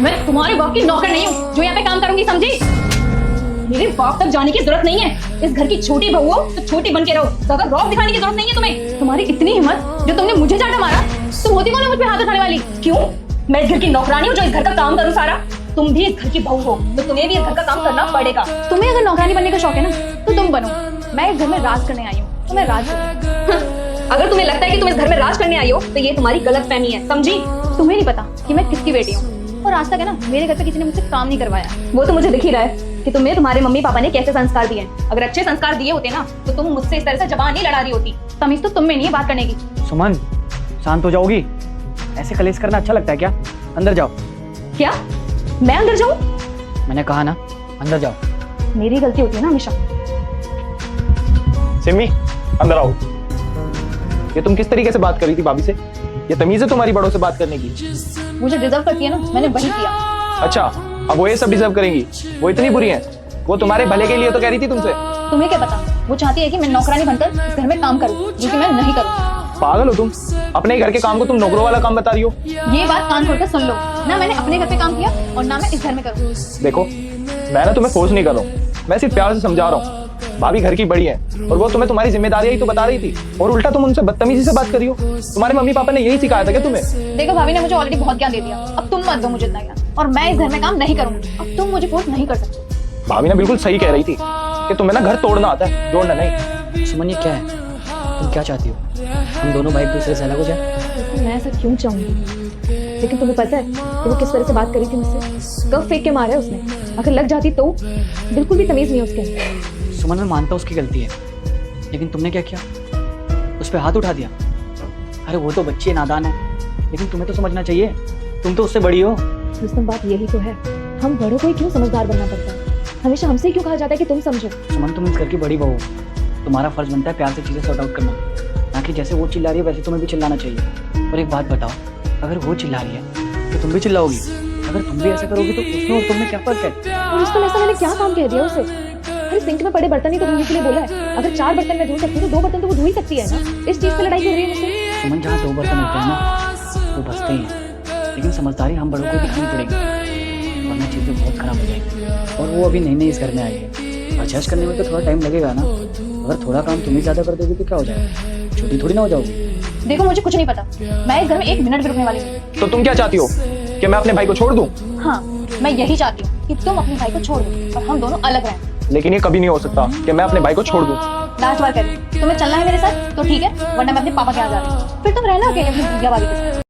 मैं तुम्हारे बाप की नौकर नहीं हूँ जो यहाँ पे काम करूंगी, समझी? मेरे बाप तक जाने की जरूरत नहीं है। इस घर की छोटी बहू हो तो छोटी बन के रहो, ज्यादा रौब दिखाने की जरूरत नहीं है तुम्हें। तुम्हारी इतनी हिम्मत जो तुमने मुझे जाना मारा, तुम होती कौन है मुझ पे हाथ उठाने वाली? क्यों? मैं इस घर की नौकरानी हूँ जो इस घर का काम करूँ सारा। तुम भी इस घर की बहू हो तो तुम्हें भी इस घर का काम करना पड़ेगा। तुम्हें अगर नौकरानी बनने का शौक है ना तो तुम बनो। मैं इस घर में राज करने आई हूँ तो मैं राज करूँ। अगर तुम्हें लगता है कि तुम इस घर में राज करने आई हो तो ये तुम्हारी गलत फहमी है, समझी? तुम्हें नहीं पता कि मैं किसकी बेटी हूँ, और आज तक है ना मेरे घर पे किसी ने मुझसे काम नहीं करवाया। वो तो मुझे दिख ही रहा है कि तुम्हें तुम्हारे मम्मी पापा ने कैसे संस्कार दिए हैं। अगर अच्छे संस्कार दिए होते ना तो तुम मुझसे इस तरह से जबान नहीं लड़ा रही होती। तमीज तो तुम में नहीं है बात करने की। सुमन, शांत हो जाओगी? ऐसे कलेश करना अच्छा लगता है क्या? अंदर जाओ। क्या मैं अंदर जाऊं? मैंने कहा ना, अंदर जाओ। मेरी गलती होती है ना हमेशा। सिमी, अंदर आओ। ये तुम किस तरीके से बात कर रही थी भाभी से? ये तमीज है तुम्हारी बड़ों से बात करने की? मुझे डिजर्व करती है ना, मैंने वही किया। अच्छा, अब वो ये सब डिजर्व करेंगी? वो इतनी बुरी हैं? वो तुम्हारे भले के लिए तो कह रही थी तुमसे। तुम्हें क्या पता? वो चाहती है कि मैं नौकरानी बनकर इस घर में काम करूं, जो कि मैं नहीं करूं। पागल हो तुम? अपने ही घर के काम को तुम नौकरों वाला काम बता रही हो। ये बात कान खोलकर सुन लो, ना मैंने अपने घर पे काम किया और ना मैं इस घर में करूं। देखो, मैं ना तुम्हें फोर्स नहीं कर रहा हूँ, मैं सिर्फ प्यार से समझा रहा हूँ। भाभी घर की बड़ी है और वो तुम्हें तुम्हारी जिम्मेदारियां ही तो बता रही थी, और उल्टा तुम उनसे बदतमीजी से बात कर रही हो। तुम्हारे मम्मी पापा ने यही सिखाया था क्या तुम्हें? देखो, भाभी ने मुझे ऑलरेडी बहुत ज्ञान दे दिया, अब तुम मत दो मुझे इतना ज्ञान। और मैं इस घर में काम नहीं करूंगी, अब तुम मुझे फोर्स नहीं कर सकते। भाभी ने बिल्कुल सही कह रही थी कि तुम्हें ना घर तोड़ना आता है, जोड़ना नहीं। सुमन, ये क्या है? तुम क्या चाहती हो? हम दोनों भाई एक दूसरे से अलग हो जाए? मैं ऐसा क्यों चाहूंगी? लेकिन तुम्हें पता है कि वो किस तरह से बात करी थी मुझसे? कब फेंक के मारा है उसने? अगर लग जाती तो? बिल्कुल भी तमीज नहीं है उसके अंदर। सुमन, मैं मानता हूँ उसकी गलती है, लेकिन तुमने क्या किया? उस पर हाथ उठा दिया। अरे वो तो बच्ची है, नादान है, लेकिन तुम्हें तो समझना चाहिए, तुम तो उससे बड़ी हो। रुस्तम, बात यही तो है, हम बड़ों को ही क्यों समझदार बनना पड़ता है? हमेशा हमसे ही क्यों कहा जाता है कि तुम समझो? सुमन, तुम इस घर की बड़ी बहू हो, तुम्हारा फर्ज बनता है प्यार से चीजें सॉर्ट आउट करना, ना कि जैसे वो चिल्ला रही है वैसे तुम्हें भी चिल्लाना चाहिए। और एक बात बताओ, अगर वो चिल्ला रही है तो तुम भी चिल्लाओगी? अगर तुम भी ऐसा करोगी तो उसमें और तुम में क्या फर्क है? और रुस्तम, ऐसा मैंने क्या काम कह दिया उसे? अरे सिंक में पड़े बर्तन ही तो धोने के लिए बोला है। अगर 4 बर्तन मैं धो सकती हूँ तो 2 बर्तन तो वो धो ही सकती है ना। इस चीज पे लड़ाई हो रही है मुझसे। सुमन, जहाँ 2 बर्तन होते हैं ना वो बसते ही हैं, लेकिन समझदारी हम बड़ों को दिखानी पड़ेगी, वरना चीजें बहुत खराब हो जाएगी। और वो अभी नई नई इस घर में आई है, एडजस्ट करने में तो थोड़ा टाइम लगेगा ना। अगर थोड़ा काम तुम ही ज्यादा कर दोगी तो क्या हो जाएगा? छोटी थोड़ी ना हो जाओगी। देखो, मुझे कुछ नहीं पता, मैं इस घर में 1 मिनट भी रुकने वाली नहीं। तो तुम क्या चाहती हो कि मैं अपने भाई को छोड़ दूं? हाँ, मैं यही चाहती हूँ कि तुम अपने भाई को छोड़ दो और हम दोनों अलग रहें। लेकिन ये कभी नहीं हो सकता कि मैं अपने भाई को छोड़ दूं। लास्ट बार कह रही हूँ, तुम्हें चलना है मेरे साथ तो ठीक है, वरना मैं अपने पापा के यहाँ जा रही हूँ। फिर तुम रहना अकेले अपनी भैया भाभी के साथ।